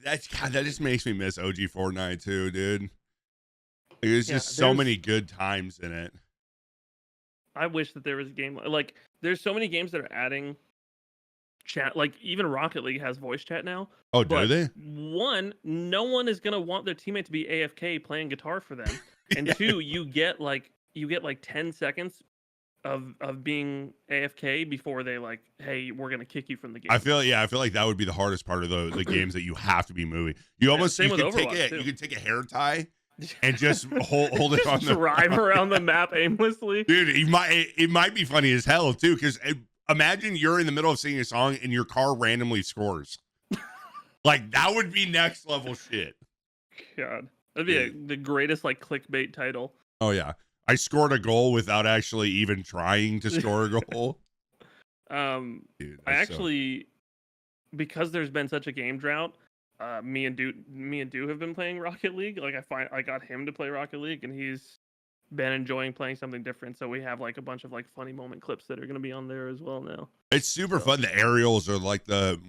That's God, that just makes me miss OG Fortnite too, dude. There's Yeah, just so many good times in it. I wish that there was a game like there's so many games that are adding chat. Like even Rocket League has voice chat now. Oh, do But they? one, no one is gonna want their teammate to be AFK playing guitar for them. And Yeah. two, you get like 10 seconds of being AFK before they like, hey, we're gonna kick you from the game. I feel like that would be the hardest part of the games that you have to be moving. You almost same you with can take Overwatch, it. too. You can take a hair tie and just hold it on Just the drive around the map aimlessly. dude. It might be funny as hell too, because imagine you're in the middle of singing a song and your car randomly scores. Like that would be next level shit. God, that'd be the greatest like clickbait title. Oh yeah, I scored a goal without actually even trying to score a goal. Dude, I actually, because there's been such a game drought, me and Do have been playing Rocket League. Like I got him to play Rocket League, and he's been enjoying playing something different. So we have like a bunch of like funny moment clips that are gonna be on there as well now. It's super fun. The aerials are like the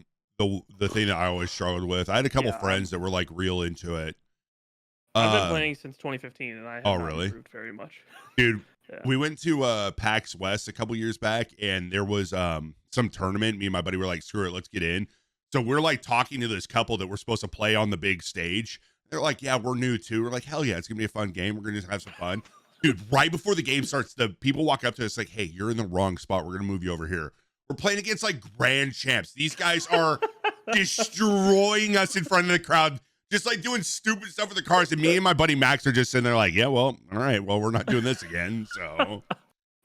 thing that I always struggled with. I had a couple friends that were like real into it. I've been playing since 2015, and I have not improved very much. Dude, we went to PAX West a couple years back, and there was some tournament. Me and my buddy were like, screw it, let's get in. So we're like talking to this couple that we're supposed to play on the big stage. They're like, yeah, we're new too. We're like, hell yeah, it's gonna be a fun game. We're gonna just have some fun. Dude, right before the game starts, the people walk up to us like, hey, you're in the wrong spot. We're gonna move you over here. We're playing against like grand champs. These guys are destroying us in front of the crowd, just like doing stupid stuff with the cars. And me and my buddy Max are just sitting there like, yeah, well, all right, well, we're not doing this again. So,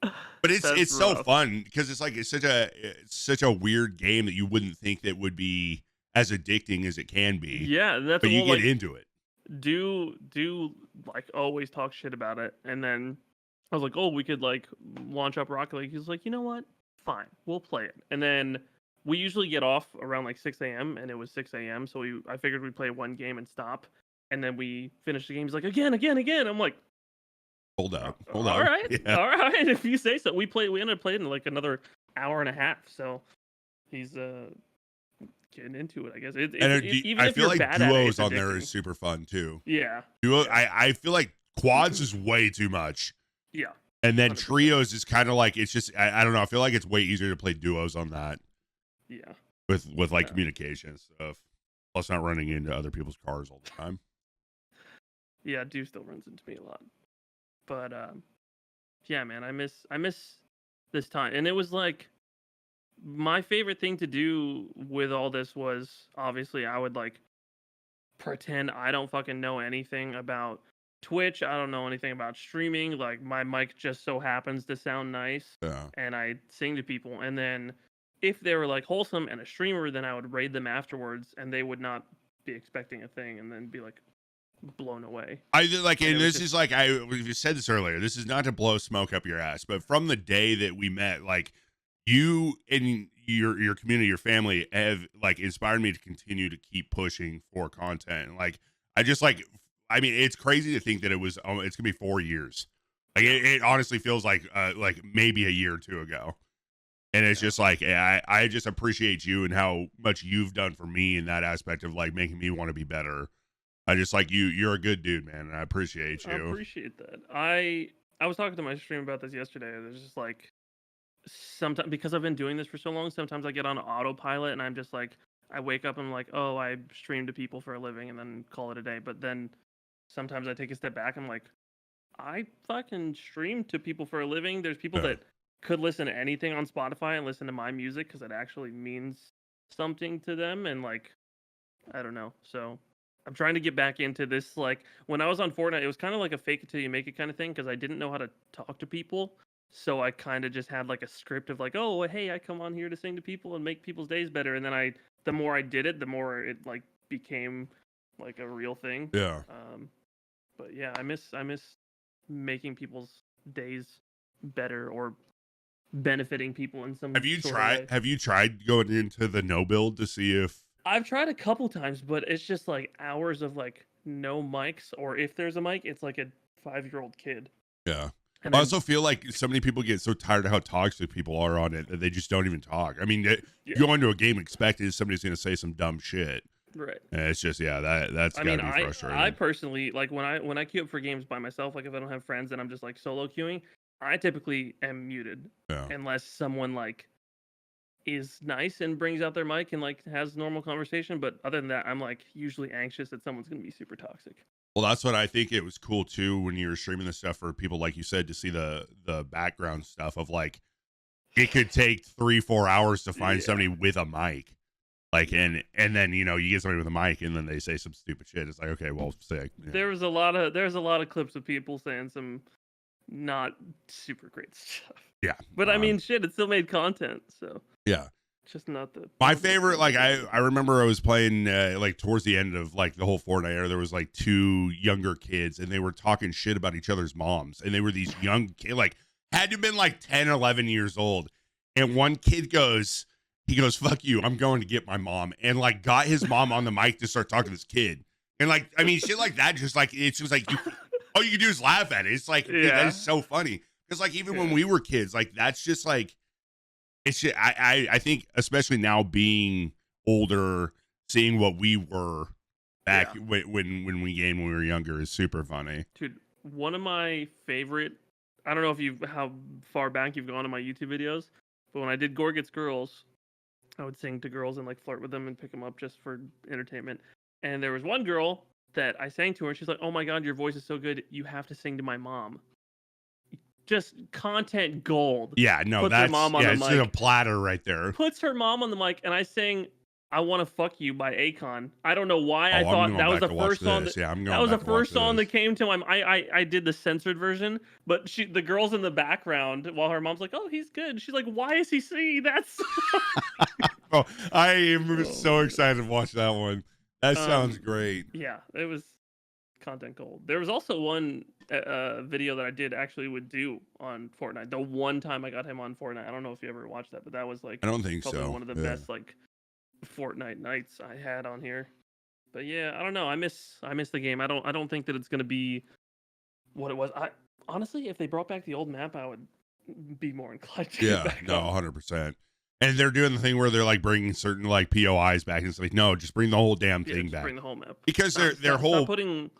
but it's so fun because it's such a weird game that you wouldn't think that would be as addicting as it can be. Yeah, that's but you get into it. Do like always talk shit about it, and then I was like, oh, we could like launch up Rocket League. He's like, you know what? Fine, we'll play it. And then we usually get off around like 6 a.m. and it was 6 a.m. So I figured we'd play one game and stop. And then we finished the game. He's like, again. I'm like, hold up. All right. Yeah. All right. If you say so. We ended up playing like another hour and a half. So he's getting into it, I guess. Even I if feel you're like bad duos at it, on there is super fun too. Yeah. I feel like quads is way too much. Yeah. And then 100%. Trios is kind of like, it's just, I don't know. I feel like it's way easier to play duos on that. Yeah. With like communication and stuff. Plus not running into other people's cars all the time. Yeah, Do still runs into me a lot. But yeah, man, I miss this time. And it was like my favorite thing to do with all this was obviously I would like pretend I don't fucking know anything about Twitch. I don't know anything about streaming. Like my mic just so happens to sound nice. Yeah. And I sing to people. And then if they were like wholesome and a streamer, then I would raid them afterwards and they would not be expecting a thing and then be like blown away. And this is like, you said this earlier, this is not to blow smoke up your ass, but from the day that we met, like you and your community, your family have like inspired me to continue to keep pushing for content. Like I just like, I mean, it's crazy to think that it's gonna be 4 years. Like it honestly feels like maybe a year or two ago. And it's just like, I just appreciate you and how much you've done for me in that aspect of like making me want to be better. I just like you're a good dude, man. And I appreciate you. I appreciate that. I was talking to my stream about this yesterday. There's just like sometimes, because I've been doing this for so long, sometimes I get on autopilot and I'm just like, I wake up and I'm like, oh, I stream to people for a living and then call it a day. But then sometimes I take a step back and I'm like, I fucking stream to people for a living. There's people that could listen to anything on Spotify and listen to my music because it actually means something to them. And like, I don't know. So I'm trying to get back into this. Like when I was on Fortnite, it was kind of like a fake it till you make it kind of thing because I didn't know how to talk to people. So I kind of just had like a script of like, oh, hey, I come on here to sing to people and make people's days better. And then the more I did it, the more it like became like a real thing. Yeah. But yeah, I miss making people's days better or benefiting people in some. Have you tried going into the no build to see if? I've tried a couple times, but it's just like hours of like no mics, or if there's a mic, it's like a 5-year-old kid. Yeah. And I also feel like so many people get so tired of how toxic people are on it that they just don't even talk. I mean, you go into a game expecting somebody's going to say some dumb shit. Right. And it's just that's I gotta mean, be I frustrating. personally like when I queue up for games by myself, like if I don't have friends and I'm just like solo queuing, I typically am muted Yeah. unless someone like is nice and brings out their mic and like has normal conversation. But other than that, I'm like usually anxious that someone's gonna be super toxic. Well, that's what I think it was cool too when you were streaming this stuff for people like you said to see the background stuff of like it could take 3-4 hours to find Yeah. somebody with a mic. Like and then you get somebody with a mic and then they say some stupid shit. It's like, okay, well, sick. Yeah. There's a lot of clips of people saying some not super great stuff. Yeah. But I mean, shit, it still made content, so Yeah. it's just not the My best favorite, thing like to do. I remember I was playing like towards the end of like the whole Fortnite era, there was like two younger kids and they were talking shit about each other's moms. And they were these young kids, like had to have been like 10 or 11 years old. And one kid he goes, fuck you, I'm going to get my mom. And like got his mom on the mic to start talking to this kid. And like, I mean, shit like that, just like, it's just like, all you can do is laugh at it. It's like, dude, that is so funny. Because like, even when we were kids, like, that's just like, it's just, I think, especially now being older, seeing what we were back when we gamed when we were younger is super funny. Dude, one of my favorite, I don't know if how far back you've gone in my YouTube videos, but when I did Gore Gets Girls, I would sing to girls and like flirt with them and pick them up just for entertainment. And there was one girl that I sang to her and she's like, "Oh my god, your voice is so good. You have to sing to my mom." Just content gold. Yeah, no, Puts her that's mom on the it's mic. just a platter right there. Puts her mom on the mic and I sang "I Want to Fuck You" by Akon. I don't know why I I'm thought going that was back the to watch first song this. that, Yeah, I'm going that was the back to watch first song that this. came to my I did the censored version, but the girl's in the background while her mom's like, "Oh, he's good." She's like, "Why is he singing that song?" Oh, I am Oh, so excited to watch that one. That sounds great. Yeah, it was content gold. There was also one video that I did actually would do on Fortnite. The one time I got him on Fortnite. I don't know if you ever watched that, but that was like I don't think probably so. one of the Yeah. best like Fortnite nights I had on here. But yeah, I don't know. I miss the game. I don't think that it's gonna be what it was. I honestly, if they brought back the old map, I would be more inclined to get back No, on. 100%. And they're doing the thing where they're like bringing certain like POIs back, and it's like, no, just bring the whole damn Yeah, thing just back. bring the whole map. Because their Stop whole putting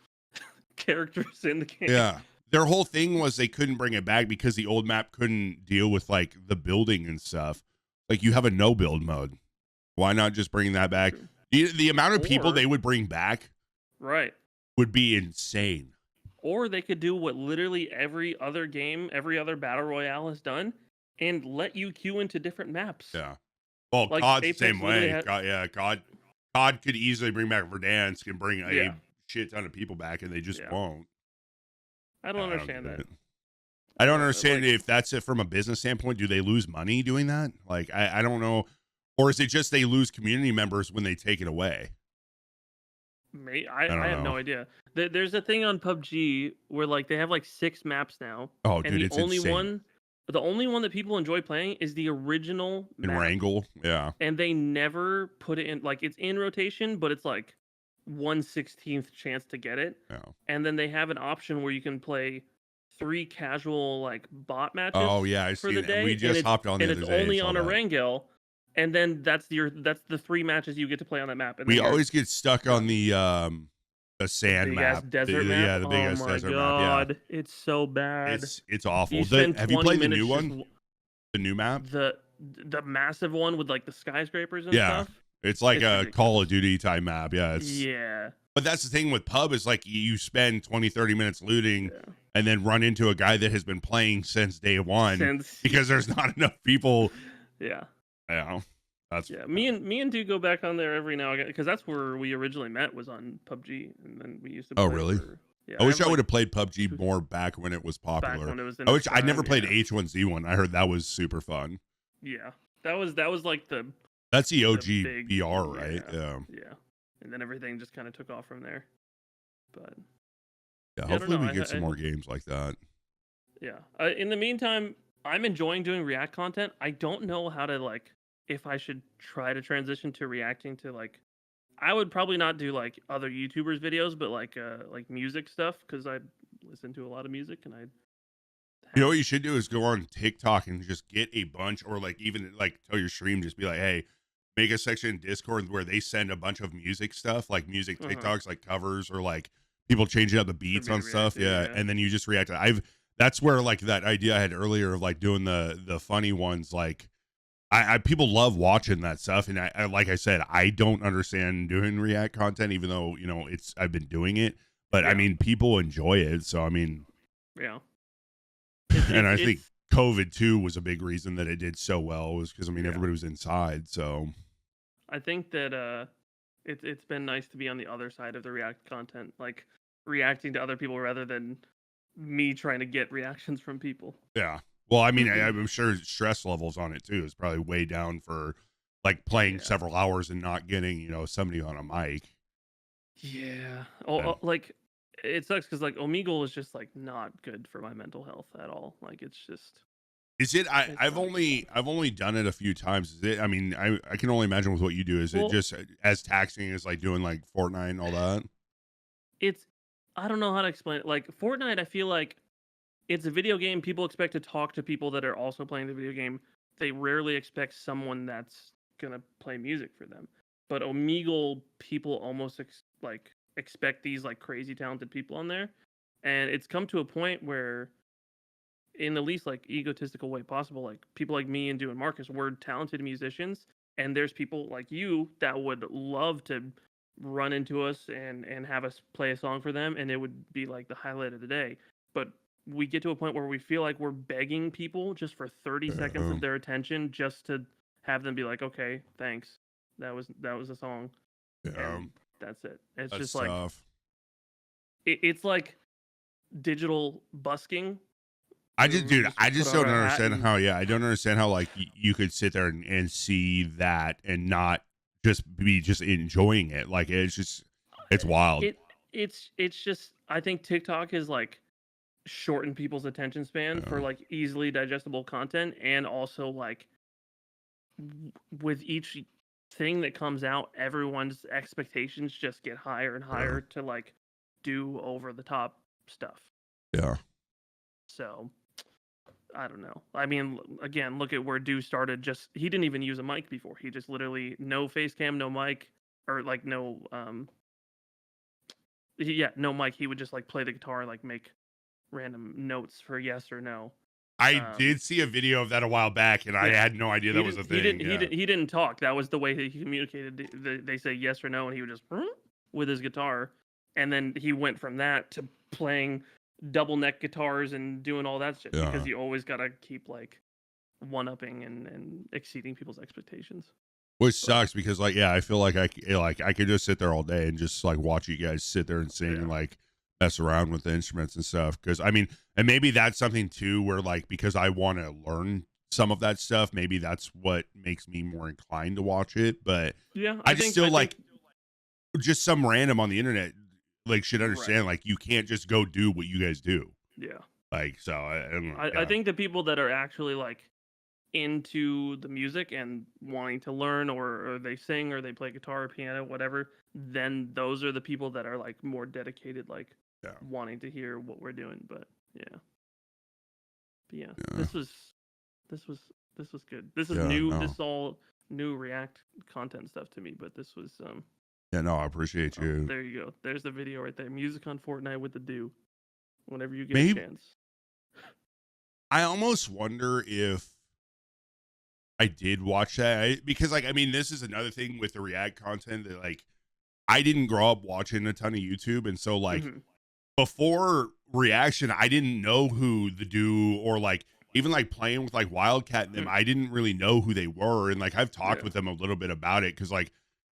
characters in the game. yeah, their whole thing was they couldn't bring it back because the old map couldn't deal with like the building and stuff. Like you have a no build mode. Why not just bring that back? True. The amount of people Or- they would bring back Right. would be insane. Or they could do what literally every other game, every other battle royale has done, and let you queue into different maps. Yeah. Well, Like, COD's the Apex same literally way. had- COD could easily bring back Verdansk and bring a Yeah. shit ton of people back, and they just Yeah. won't. I don't understand get that. it. I don't Yeah, understand like- if that's it from a business standpoint. Do they lose money doing that? Like, I don't know. Or is it just they lose community members when they take it away? I don't have know. no idea. There's a thing on PUBG where like they have like 6 maps now, Oh, and dude, the it's only insane. the only one that people enjoy playing is the original In map. Wrangle, yeah. And they never put it in, like, it's in rotation, but it's like 1/16th chance to get it. Yeah. And then they have an option where you can play 3 casual like bot matches. Oh yeah, I for see the that. day. We just hopped on the and other it's day. only and saw on a that. Rangel, and then that's the 3 matches you get to play on that map. And We then you're- always get stuck on the sand big-ass map. desert map. Yeah, the big ass Oh my desert god, map. it's so bad. Yeah. It's awful. You spend Have you 20 played the new minutes one? The new map? the massive one with like the skyscrapers and Yeah. stuff. It's like It's a ridiculous. Call of Duty type map. Yeah. Yeah. But that's the thing with pub is like you spend 20-30 minutes looting Yeah. and then run into a guy that has been playing since day one because there's not enough people. Yeah. You know, that's Yeah. Me and Dude go back on there every now and again because that's where we originally met, was on PUBG, and then we used to. Oh, play really? Yeah. I wish I have, would have like, played PUBG more back when it was back popular. when it was in I its wish I never prime, played yeah. H1Z1. I heard that was super fun. Yeah. That was like the That's the OG big- BR, right? yeah. Yeah. Yeah. And then everything just kind of took off from there. But Yeah. I don't Hopefully know. we get some more games like that. yeah. In the meantime, I'm enjoying doing React content. I don't know how to, like, if I should try to transition to reacting to, like, I would probably not do like other YouTubers videos, but like music stuff, because I listen to a lot of music and I. You know what you should do is go on TikTok and just get a bunch, or like even like tell your stream, just be like, hey, make a section in Discord where they send a bunch of music stuff, like music Uh-huh. TikToks, like covers or like people changing up the For beats me to on react stuff. to, Yeah, yeah. and then you just react. I've That's where like that idea I had earlier of like doing the funny ones. Like I people love watching that stuff, and I like I said, I don't understand doing React content, even though it's I've been doing it, but I Yeah. mean people enjoy it. So I mean, Yeah. It's and it's I think it's COVID too was a big reason that it did so well, was because I mean yeah. everybody was inside. So I think that it's been nice to be on the other side of the React content, like reacting to other people rather than me trying to get reactions from people. yeah. Well, I mean, I'm sure stress levels on it too is probably way down for like playing Yeah. several hours and not getting, somebody on a mic. Yeah. Oh, And like it sucks because like Omegle is just like not good for my mental health at all. Like it's just is it it's I've not a good only time. I've only done it a few times. Is it I mean, I can only imagine with what you do. Is it Well, just as taxing as like doing like Fortnite and all that? it's I don't know how to explain it. Like Fortnite, I feel like it's a video game. People expect to talk to people that are also playing the video game. They rarely expect someone that's gonna play music for them. But Omegle, people almost like expect these like crazy talented people on there, and it's come to a point where, in the least like egotistical way possible, like people like me and Du and Marcus, we're talented musicians, and there's people like you that would love to run into us and have us play a song for them, and it would be like the highlight of the day. But we get to a point where we feel like we're begging people just for 30 seconds Uh, of their attention just to have them be like, okay, thanks, that was a song, yeah, and that's it. It's that's just like tough. it's like digital busking. Dude, Just I put just on don't a hat understand and how, I don't understand how like you could sit there and see that and not just be just enjoying it. Like it's wild. it it's just I think TikTok has like shortened people's attention span for Yeah. like easily digestible content, and also like with each thing that comes out, everyone's expectations just get higher and Yeah. higher to like do over the top stuff. Yeah. So I don't know. I mean, again, look at where Du started. Just he didn't even use a mic before. He just literally no face cam, no mic, or like no yeah, no mic. He would just like play the guitar, like make random notes for yes or no. I Um, did see a video of that a while back, and I yeah, had no idea that was a thing. Yeah. he didn't talk. That was the way he communicated. They say yes or no, and he would just with his guitar, and then he went from that to playing double neck guitars and doing all that shit because Yeah. you always gotta keep like one upping and exceeding people's expectations. Which But sucks because like I feel like I could just sit there all day and just like watch you guys sit there and sing yeah, and like mess around with the instruments and stuff. Because I mean, and maybe that's something too where like because I want to learn some of that stuff, maybe that's what makes me more inclined to watch it. But yeah, I just still I think like just some random on the internet like should right, understand like you can't just go do what you guys do. yeah. Like so I don't know. I Yeah. think the people that are actually like into the music and wanting to learn, or they sing or they play guitar or piano, whatever, then those are the people that are like more dedicated, like Yeah. wanting to hear what we're doing. But yeah, but yeah, Yeah. this was this was good. This is Yeah. new. This No. is all new React content stuff to me. But this was Yeah. No. I appreciate oh, you. there you go. There's the video right there. Music on Fortnite with the do. Whenever you get a Maybe chance. I almost wonder if I did watch that because, like, I mean, this is another thing with the React content that, like, I didn't grow up watching a ton of YouTube, and so, like, Hmm. before reaction, I didn't know who the do or like even like playing with like Wildcat and them. I didn't really know who they were, and like I've talked Yeah. with them a little bit about it because, like,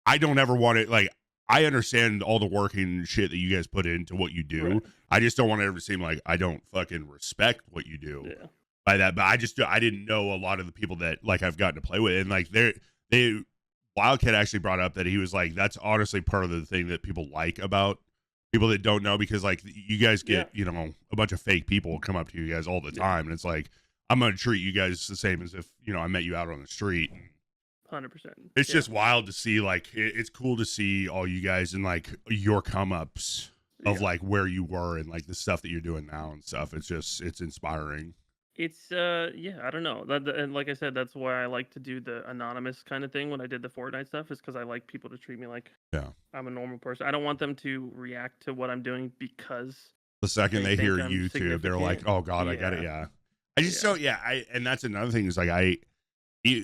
I don't ever want to like. I understand all the work and shit that you guys put into what you do. Right. I just don't want to ever seem like I don't fucking respect what you do Yeah. by that, but I didn't know a lot of the people that like I've gotten to play with, and like they Wildcat actually brought up that he was like that's honestly part of the thing that people like about people that don't know because like you guys Yeah. get a bunch of fake people come up to you guys all the Yeah. time, and it's like I'm gonna treat you guys the same as if I met you out on the street. 100%. It's Yeah. just wild to see like it's cool to see all you guys and like your come ups of Yeah. like where you were and like the stuff that you're doing now and stuff. It's inspiring. It's yeah, I don't know. And like I said, that's why I like to do the anonymous kind of thing when I did the Fortnite stuff, is because I like people to treat me like Yeah. I'm a normal person. I don't want them to react to what I'm doing because The second they they hear think I'm YouTube, they're like, significant. "Oh God, I got it." Yeah, Yeah. I just so yeah. yeah. And that's another thing is like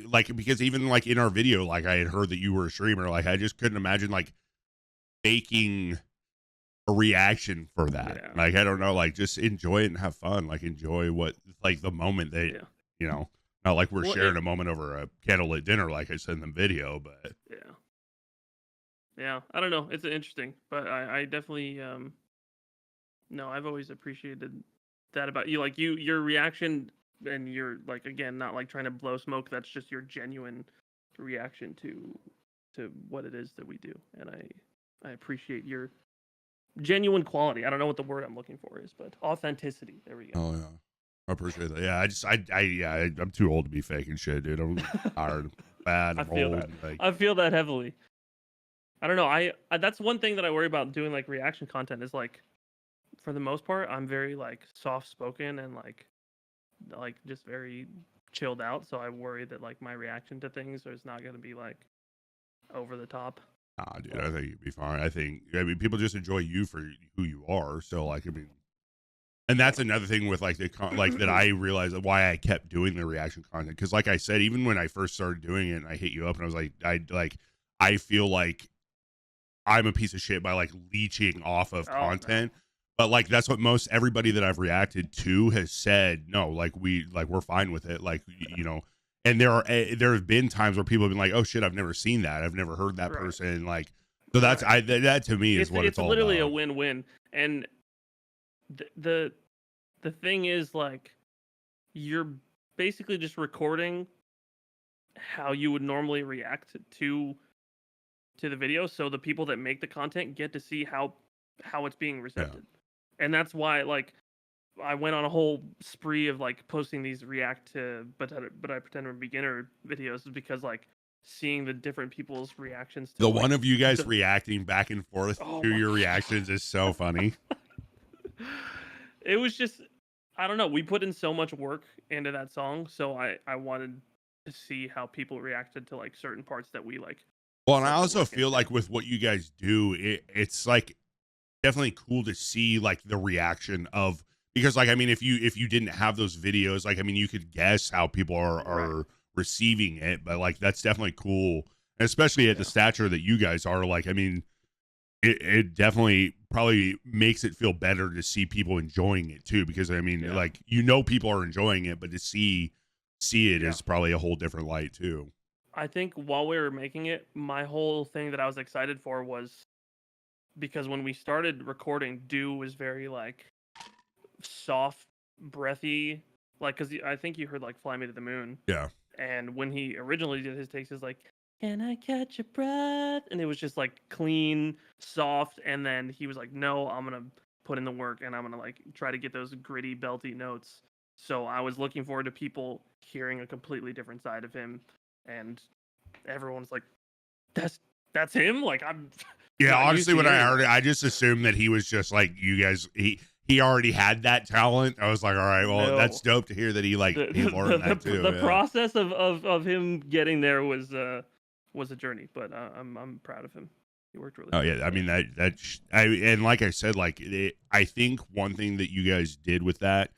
like because even like in our video, like I had heard that you were a streamer. Like I just couldn't imagine like faking a reaction for that. Yeah, Like I don't know, like just enjoy it and have fun. Like enjoy what like the moment that yeah. you know. Not like we're Well, sharing a moment over a candlelit dinner, like I said in the video, but yeah, yeah. I don't know. It's interesting, but I definitely no. I've always appreciated that about you. Like your reaction, and you're like, again, not like trying to blow smoke. That's just your genuine reaction to what it is that we do, and I appreciate your genuine quality. I don't know what the word I'm looking for is, but authenticity. There we go. oh yeah. I appreciate that. Yeah, I'm too old to be faking shit, dude. I'm tired, I'm bad, I I'm feel old. that. Like, I feel that heavily. I don't know. I that's one thing that I worry about doing like reaction content is like, for the most part, I'm very like soft spoken and like just very chilled out. So I worry that like my reaction to things is not going to be like over the top. nah, dude, I But think you'd be fine. I mean, people just enjoy you for who you are. So, like, I mean, and that's another thing with like like that I realized why I kept doing the reaction content. Because, like I said, even when I first started doing it, and I hit you up, and I was like, I feel like I'm a piece of shit by like leeching off of oh no, content. But like that's what most everybody that I've reacted to has said. No, like we're fine with it. Like you know, and there have been times where people have been like, oh shit, I've never seen that. I've never heard that right, person. Like so that's right. that to me is what it's It's all literally a about. win-win. And the the thing is like, you're basically just recording how you would normally react to the video, so the people that make the content get to see how it's being Yeah. recepted. And that's why like I went on a whole spree of like posting these react to but I pretend I'm a beginner videos, is because like seeing the different people's reactions to The like one of you guys the reacting back and forth oh to my your reactions is so funny. it was just, I don't know, we put in so much work into that song, so I wanted to see how people reacted to like certain parts that we like Well, and I put the also work feel into. like with what you guys do, it's like definitely cool to see like the reaction of because like I mean if you didn't have those videos like I mean you could guess how people Right. are receiving it but like that's definitely cool and especially at the Yeah. stature that you guys are like I mean it definitely probably makes it feel better to see people enjoying it too because I mean Yeah. like you know people are enjoying it but to see it Yeah. is probably a whole different light too. I think while we were making it, my whole thing that I was excited for was because when we started recording, Dew was very like soft, breathy, like because I think you heard like "Fly Me to the Moon," Yeah. and when he originally did his takes, is like "Can I catch your breath?" and it was just like clean, soft, and then he was like, "No, I'm gonna put in the work and I'm gonna like try to get those gritty, belty notes." So I was looking forward to people hearing a completely different side of him, and everyone's like, "That's him." Like I'm Yeah, not used honestly, to when I hearing heard it, that. I just assumed that he was just like you guys. He already had that talent. I was like, all right, well, that's No, dope to hear that he learned that the too. Yeah. process of him getting there was a journey, but I'm proud of him. He worked really Oh hard. yeah, I So mean I and like I said, like I think one thing that you guys did with that,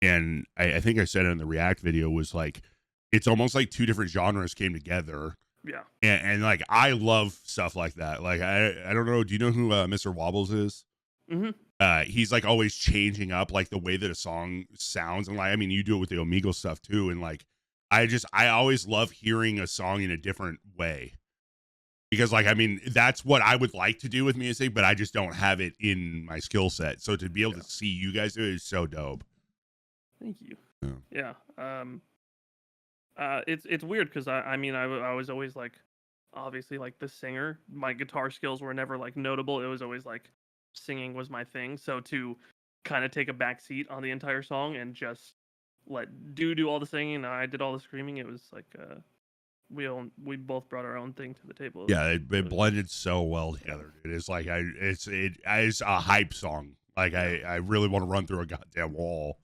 and I think I said it in the React video was like it's almost like two different genres came together. yeah. And like I love stuff like that. Like I don't know. Do you know who Mr. Wobbles is? Hmm. He's like always changing up like the way that a song sounds and like I mean you do it with the Omegle stuff too and like I always love hearing a song in a different way because like I mean that's what I would like to do with music but I just don't have it in my skill set so to be able to Yeah. see you guys do it is so dope. Thank you. Yeah. Yeah. It's weird because I mean I was always like, obviously like the singer. My guitar skills were never like notable. It was always like singing was my thing. So to kind of take a back seat on the entire song and just let do all the singing and I did all the screaming, it was like we both brought our own thing to the table. Yeah, It it was blended so well yeah, together. Dude. It's like it's a hype song. Like yeah. I really want to run through a goddamn wall.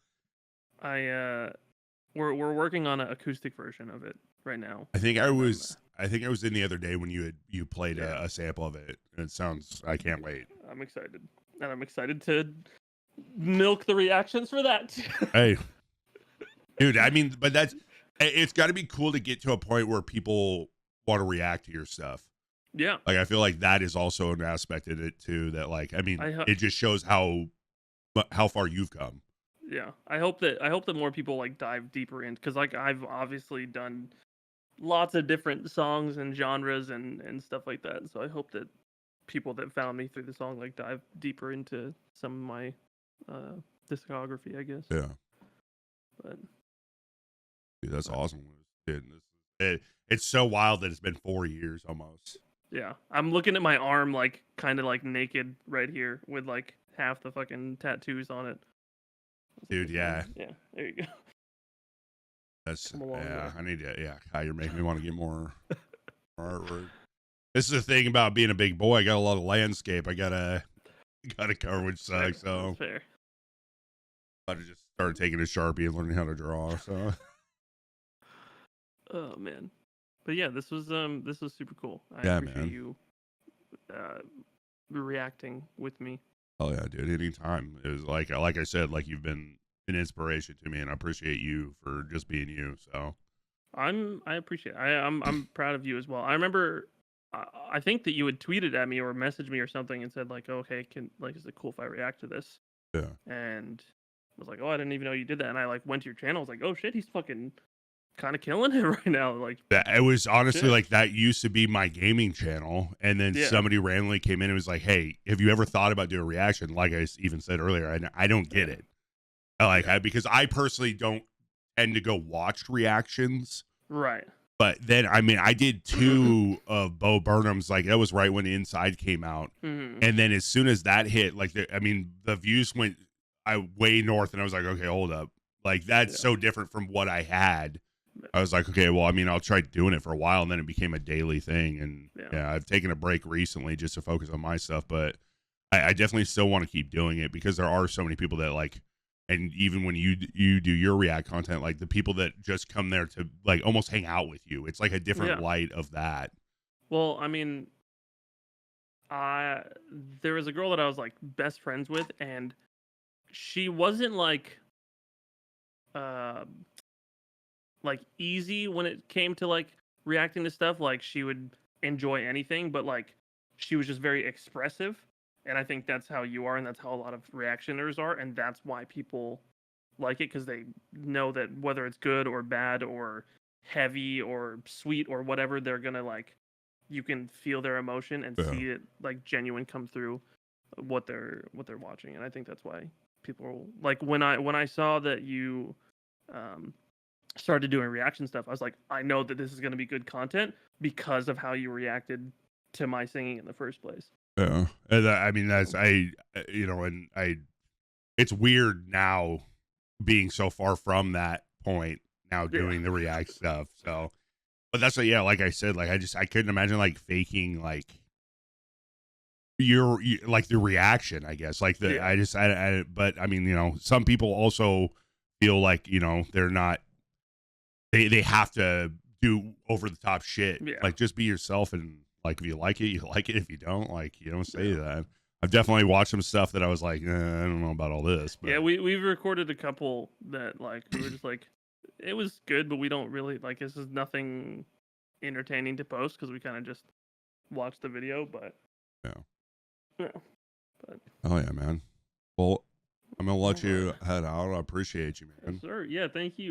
We're working on an acoustic version of it right now. I think I And was in the other day when you played Yeah. a sample of it. And it sounds, I can't wait. I'm excited, and I'm excited to milk the reactions for that. Hey, dude, I mean, but it's got to be cool to get to a point where people want to react to your stuff. Yeah, Like, I feel like that is also an aspect of it too, that like, I mean, it just shows how far you've come. Yeah, I hope that more people like dive deeper in, because like I've obviously done lots of different songs and genres and stuff like that. So I hope that people that found me through the song like dive deeper into some of my discography, I guess. Yeah. But Dude, that's awesome. Dude, it's so wild that it's been 4 years almost. yeah, I'm looking at my arm like kind of like naked right here with like half the fucking tattoos on it. Dude, yeah. Yeah, there you go. That's Come along yeah. there. I need to you're making me want to get more artwork. This is the thing about being a big boy. I got a lot of landscape. I gotta cover, which sucks. So That's fair. I just started taking a Sharpie and learning how to draw. So Oh man, but yeah, this was super cool. I Yeah, appreciate man. you reacting with me. oh yeah, dude. Anytime. It was like I said, like you've been an inspiration to me, and I appreciate you for just being you. So I appreciate it. I'm proud of you as well. I remember I think that you had tweeted at me or messaged me or something and said like, oh, okay, is it cool if I react to this? yeah. And I was like, oh, I didn't even know you did that. And I like went to your channel. I was like, oh shit, he's fucking kind of killing it right now. Like It was honestly shit. like that used to be my gaming channel, and then Yeah. somebody randomly came in and was like, "Hey, have you ever thought about doing a reaction?" Like I even said earlier, I don't get Yeah. it. Because I personally don't tend to go watch reactions. Right. But then, I mean, I did 2 of Bo Burnham's. Like that was right when Inside came out, Mm-hmm. and then as soon as that hit, like the views went way north, and I was like, okay, hold up, like that's so different from what I had. I was like, okay, well, I mean, I'll try doing it for a while, and then it became a daily thing. And yeah, I've taken a break recently just to focus on my stuff, but I definitely still want to keep doing it because there are so many people that like. And even when you do your React content, like the people that just come there to like almost hang out with you, it's like a different light of that. Well, I mean, there was a girl that I was like best friends with, and she wasn't uh like easy when it came to like reacting to stuff. Like she would enjoy anything, but like she was just very expressive. And I think that's how you are, and that's how a lot of reactioners are, and that's why people like it, because they know that whether it's good or bad or heavy or sweet or whatever, they're gonna like you can feel their emotion and see it like genuine come through what they're watching. And I think that's why people like when I saw that you started doing reaction stuff, I was like, I know that this is gonna be good content because of how you reacted to my singing in the first place. Yeah, and I mean that's it's weird now being so far from that point now doing the React stuff. So, but that's what, like I said, like I couldn't imagine like faking like like the reaction. I guess like but I mean some people also feel like they're not they have to do over the top shit. Yeah. Like just be yourself, and like if you like it, you like it. If you don't, like you don't say that. I've definitely watched some stuff that I was like, I don't know about all this. But. Yeah, we've recorded a couple that like we were just like, it was good, but we don't really like. This is nothing entertaining to post because we kind of just watched the video. But yeah, but oh yeah, man. Well, I'm gonna let you head out. I appreciate you, man. Yes, sir. Yeah, thank you.